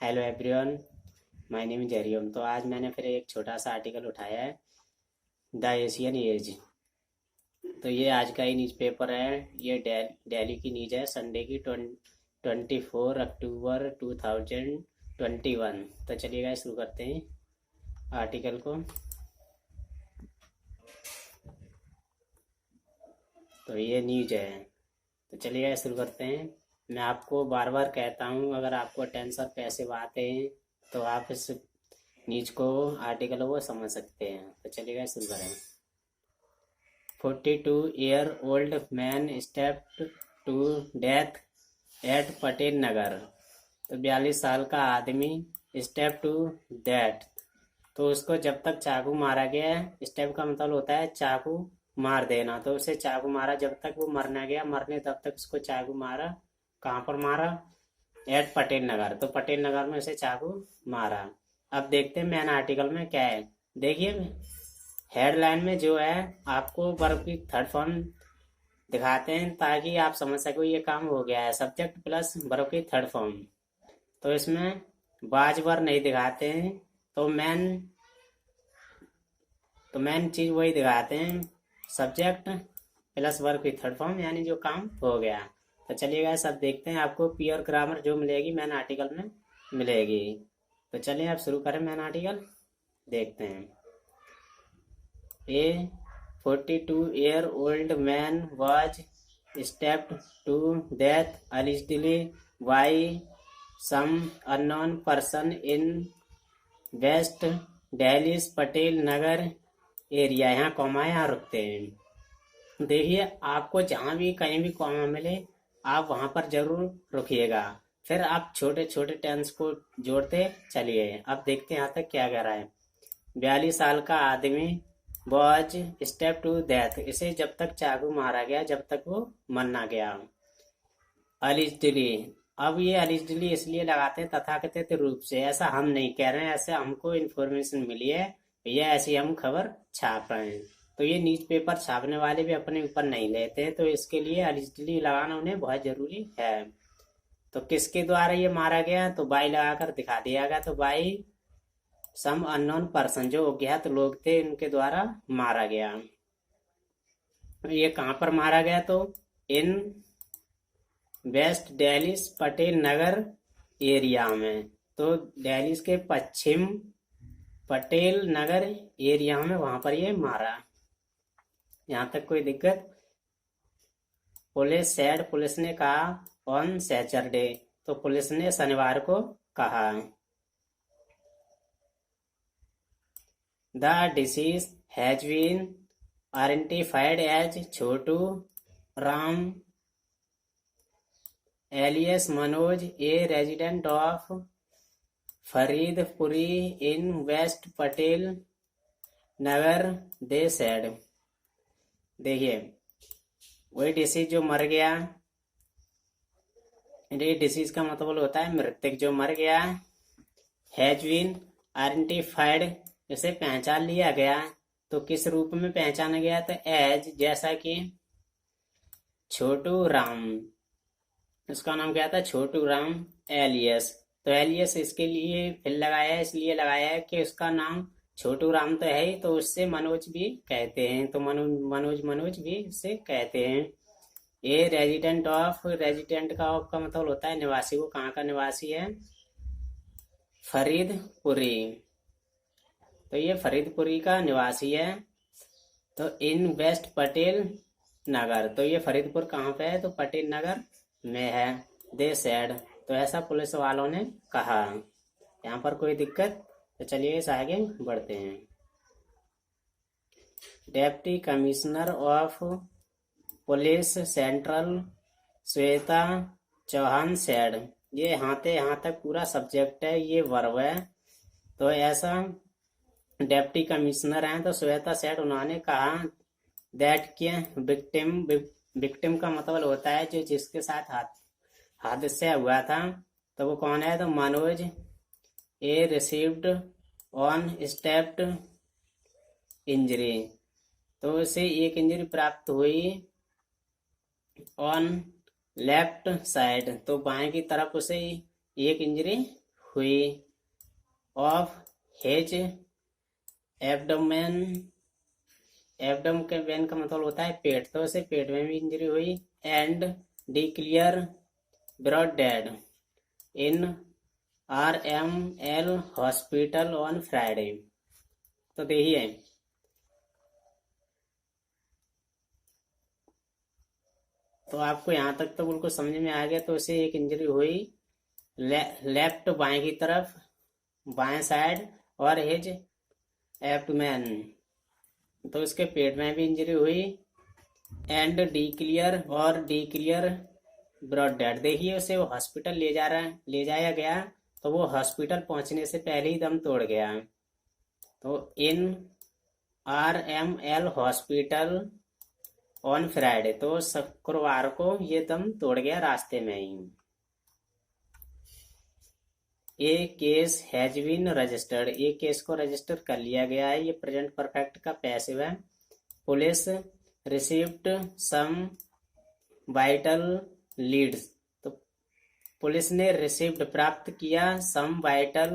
Hello everyone, my name is Hariom. तो आज मैंने फिर एक छोटा सा आर्टिकल उठाया है, द एशियन एज। तो ये आज का ही न्यूज़ पेपर है। ये दिल्ली की न्यूज़ है, संडे की 24 अक्टूबर 2021। तो चलिए गाइस शुरू करते हैं आर्टिकल को। तो ये न्यूज़ है, तो चलिए गाइस शुरू करते हैं। मैं आपको बार बार कहता हूँ, अगर आपको टेंशन पैसे आते हैं तो आप इस न्यूज को आर्टिकल को समझ सकते हैं। तो चलिएगा शुरू करें। 42-year-old man stabbed to death at Patel Nagar. तो 42 साल का आदमी स्टेप टू डेथ, तो उसको जब तक चाकू मारा गया, स्टेप का मतलब होता है चाकू मार देना। तो उसे चाकू मारा जब तक वो मरना गया, मरने तब तक उसको चाकू मारा। कहाँ पर मारा? एट पटेल नगर। तो पटेल नगर में उसे चाकू मारा। अब देखते हैं मेन आर्टिकल में क्या है। देखिए हेडलाइन में जो है आपको वर्ब की थर्ड फॉर्म दिखाते हैं ताकि आप समझ सको ये काम हो गया है। सब्जेक्ट प्लस वर्ब की थर्ड फॉर्म। तो इसमें बाज वर्ब नहीं दिखाते हैं, तो मेन चीज वही दिखाते हैं, सब्जेक्ट प्लस वर्ब की थर्ड फॉर्म, यानी जो काम हो गया। तो चलिएगा सब देखते हैं, आपको प्योर ग्रामर जो मिलेगी मैन आर्टिकल में मिलेगी। तो चलिए आप शुरू करें, मैन आर्टिकल देखते हैं। A 42-year-old man was stabbed to death allegedly by some unknown person in West Delhi's Patel Nagar area. यहाँ कॉमा यहाँ रुकते हैं। देखिए आपको जहाँ भी कहीं भी कॉमा मिले आप वहाँ पर जरूर रुकिएगा, फिर आप छोटे छोटे टेंस को जोड़ते चलिए। अब देखते हैं यहाँ तक क्या कह रहा है। 42 साल का आदमी वॉज स्टेप टू डेथ, इसे जब तक चाकू मारा गया जब तक वो मर ना गया। अलिजडली, अब ये अलिजडली इसलिए लगाते हैं तथाकथित रूप से, ऐसा हम नहीं कह रहे हैं, ऐसे हमको इन्फॉर्मेशन मिली है, ये ऐसी हम खबर छाप रहे हैं। तो ये न्यूज पेपर छापने वाले भी अपने ऊपर नहीं लेते हैं, तो इसके लिए अलिजडली लगाना उन्हें बहुत जरूरी है। तो किसके द्वारा ये मारा गया? तो बाई लगाकर दिखा दिया गया। तो बाई सम अननोन पर्सन, जो अज्ञात लोग थे उनके द्वारा मारा गया। ये कहाँ पर मारा गया? तो इन वेस्ट दिल्ली पटेल नगर एरिया में। तो दिल्ली के पश्चिम पटेल नगर एरिया में वहां पर ये मारा। यहाँ तक कोई दिक्कत? पुलिस ने कहा ऑन सैटरडे, तो पुलिस ने शनिवार को कहा। The deceased has been identified as Chotu Ram alias Manoj, a resident of Faridpuri in West Patel Nagar, they said। देखिए वही डिसीज जो मर गया, डिसीज का मतलब होता है मृतक जो मर गया। हैज बीन आइडेंटिफाइड, इसे पहचान लिया गया। तो किस रूप में पहचाना गया? तो एज, जैसा कि छोटू राम, उसका नाम क्या था? छोटू राम एलियस। तो एलियस इसके लिए फिर लगाया है, इसलिए लगाया है कि उसका नाम छोटू राम तो है ही, तो उससे मनोज भी कहते हैं। तो मनोज भी उससे कहते हैं। ये रेजिडेंट ऑफ, रेजिडेंट का ऑफ का मतलब होता है निवासी। वो कहाँ का निवासी है? फरीदपुरी। तो ये फरीदपुरी का निवासी है। तो इन वेस्ट पटेल नगर, तो ये फरीदपुर कहाँ पे है? तो पटेल नगर में है। दे सेड, तो ऐसा पुलिस वालों ने कहा। यहाँ पर कोई दिक्कत? तो चलिए इस आगे बढ़ते हैं। Deputy commissioner of police central Shweta Chauhan said. ये यहाँ तक पूरा सब्जेक्ट है, ये वर्ब है। तो ऐसा डेप्टी कमिश्नर हैं, तो श्वेता सेठ उन्होंने कहा दैट के विक्टिम का मतलब होता है जो जिसके साथ हादसा हुआ था। तो वो कौन है? तो मनोज ए रिसीव्ड ऑन स्टेप्ड इंजरी, तो उसे एक इंजरी प्राप्त हुई ऑन लेफ्ट साइड, तो बाएं की तरफ उसे एक इंजरी हुई ऑफ हिज एब्डोमेन। एब्डोमेन का मतलब होता है पेट, तो उसे पेट में भी इंजरी हुई। And declare broad dead in RML hospital on Friday. तो देखिए, तो आपको यहाँ तक तो बिल्कुल समझ में आ गया। तो उसे एक इंजरी हुई लेफ्ट बाएं की तरफ, बाएं साइड, और हिज एब्डोमेन, तो उसके पेट में भी इंजरी हुई। एंड डिक्लियर ब्रॉड डेड, देखिए उसे वो हॉस्पिटल ले जाया गया, तो वो हॉस्पिटल पहुंचने से पहले ही दम तोड़ गया। तो in RML hospital on Friday, तो शुक्रवार को ये दम तोड़ गया रास्ते में ही। A case has been registered, एक केस को रजिस्टर कर लिया गया है। ये प्रेजेंट परफेक्ट का पैसिव है। Police received some vital leads, तो पुलिस ने रिसीव्ड प्राप्त किया, सम वाइटल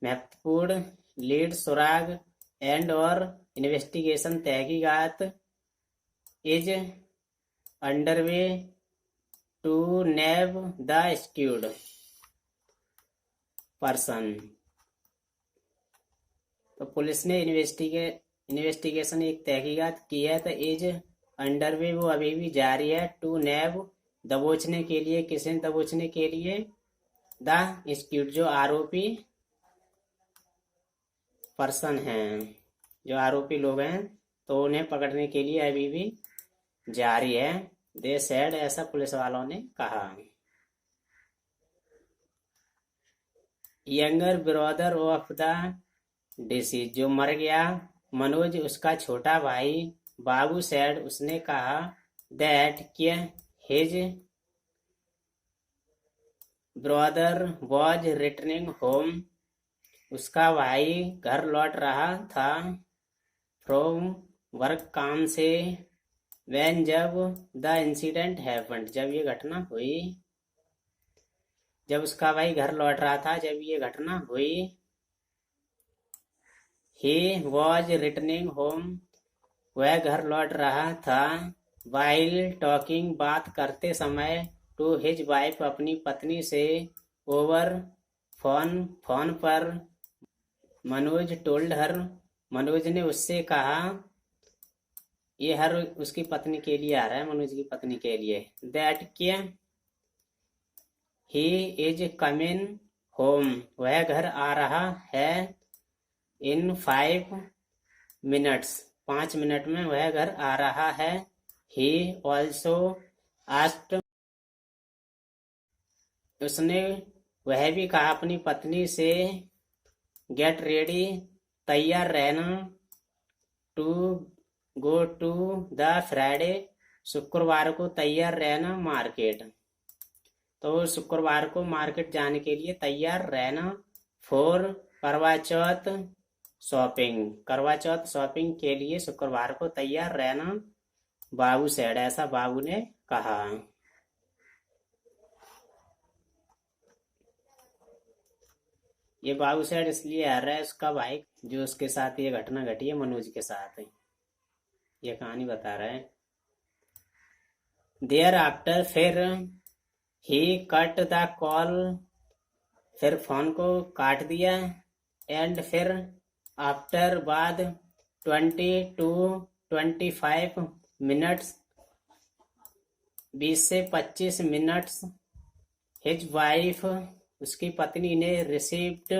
महत्वपूर्ण, लीड सुराग, एंड और इन्वेस्टिगेशन तहकीकात is underway to nab the स्क्यूड पर्सन। तो पुलिस ने इन्वेस्टिगेशन एक तहकीकात की है, तो इज अंडरवे वो अभी भी जारी है, टू नैब दबोचने के लिए, किसे दबोचने के लिए, द स्क्यूड जो आरोपी पर्सन हैं, जो आरोपी लोग हैं, तो उन्हें पकड़ने के लिए अभी भी जारी है। दे सेड, ऐसा पुलिस वालों ने कहा। Younger brother of the disease, जो मर गया, मनोज उसका छोटा भाई, बाबू सेड उसने कहा, दैट कि his brother was returning home, उसका भाई घर लौट रहा था, फ्रॉम वर्क काम से, व्हेन जब द इंसिडेंट हैपेंड, जब ये घटना हुई, जब उसका भाई घर लौट रहा था जब ये घटना हुई। ही वॉज रिटर्निंग होम, वह घर लौट रहा था, वाइल टॉकिंग, बात करते समय, टू हिज वाइफ, अपनी पत्नी से, ओवर फोन पर, मनोज टोल्ड हर, मनोज ने उससे कहा, ये हर उसकी पत्नी के लिए आ रहा है, मनोज की पत्नी के लिए, दैट क्या ही इज कमिंग होम, वह घर आ रहा है, इन 5 मिनट्स, 5 मिनट में वह घर आ रहा है। ही ऑल्सो आस्क्ड, उसने वह भी कहा अपनी पत्नी से, गेट रेडी, तैयार रहना, to go to the Friday, शुक्रवार को तैयार रहना मार्केट, तो शुक्रवार को मार्केट जाने के लिए तैयार रहना, फॉर करवा चौथ शॉपिंग, करवा चौथ शॉपिंग के लिए शुक्रवार को तैयार रहना, बाबू सेड, ऐसा बाबू ने कहा। ये बाबू सेड इसलिए आ रहा है, उसका भाई जो उसके साथ ये घटना घटी है, मनोज के साथ ये कहानी बता रहा है। देयर आफ्टर, फिर ही कट द कॉल, फिर फोन को काट दिया, एंड फिर आफ्टर, बाद, 20 to 25 मिनट्स, 20 से 25 मिनट्स, हिज वाइफ, उसकी पत्नी ने, रिसीव्ड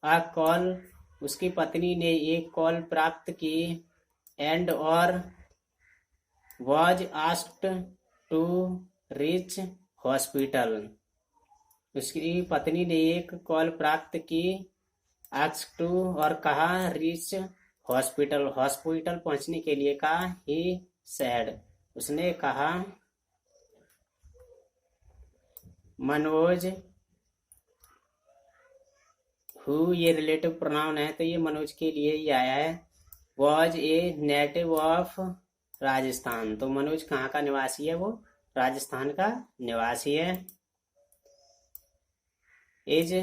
अ कॉल, उसकी पत्नी ने एक कॉल प्राप्त की, एंड और was asked to reach hospital, उसकी पत्नी ने एक कॉल प्राप्त की, आस्क टू, और कहा, रीच हॉस्पिटल, हॉस्पिटल पहुंचने के लिए कहा, ही सैड, उसने कहा, मनोज, हु ये रिलेटिव प्रोनाउन है, तो ये मनोज के लिए ही आया है, was a native of Rajasthan, तो मनोज कहाँ का निवासी है, वो राजस्थान का निवासी है। इज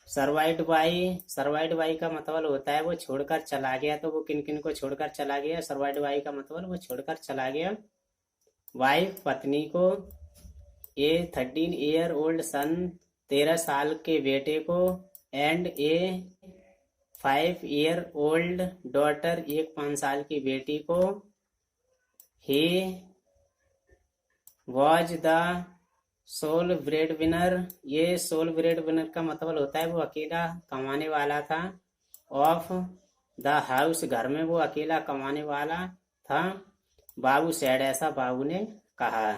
सर्वाइव्ड बाई का मतलब होता है वो छोड़कर चला गया। तो वो किन किन को छोड़कर चला गया? सर्वाइव्ड बाई का मतलब वो छोड़कर चला गया। वाइफ पत्नी को, ए 13 ईयर ओल्ड सन 13 साल के बेटे को, and a 5 year old daughter एक 5 साल की बेटी को। He was the sole breadwinner, ये सोल ब्रेड विनर का मतलब होता है वो अकेला कमाने वाला था। ऑफ द हाउस, घर में वो अकेला कमाने वाला था। बाबू सैड, ऐसा बाबू ने कहा।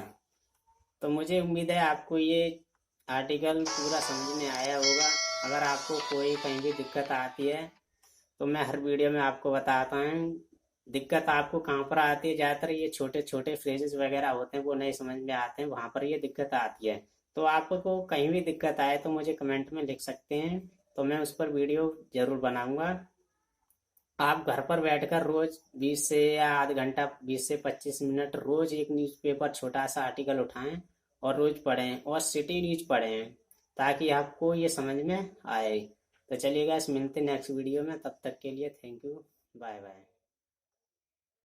तो मुझे उम्मीद है आपको ये आर्टिकल पूरा समझ में आया होगा। अगर आपको कोई कहीं भी दिक्कत आती है तो मैं हर वीडियो में आपको बताता हूँ। दिक्कत आपको कहाँ पर आती है? ज़्यादातर ये छोटे छोटे फ्रेजेस वगैरह होते हैं वो नहीं समझ में आते हैं, वहाँ पर ये दिक्कत आती है। तो आपको कहीं भी दिक्कत आए तो मुझे कमेंट में लिख सकते हैं, तो मैं उस पर वीडियो ज़रूर बनाऊंगा। आप घर पर बैठकर रोज 20 से या आध घंटा 20 से 25 मिनट रोज एक न्यूज़पेपर छोटा सा आर्टिकल उठाएं और रोज पढ़ें और सिटी न्यूज पढ़ें, ताकि आपको ये समझ में आए। तो चलिएगा, इस मिलते नेक्स्ट वीडियो में, तब तक के लिए थैंक यू, बाय बाय।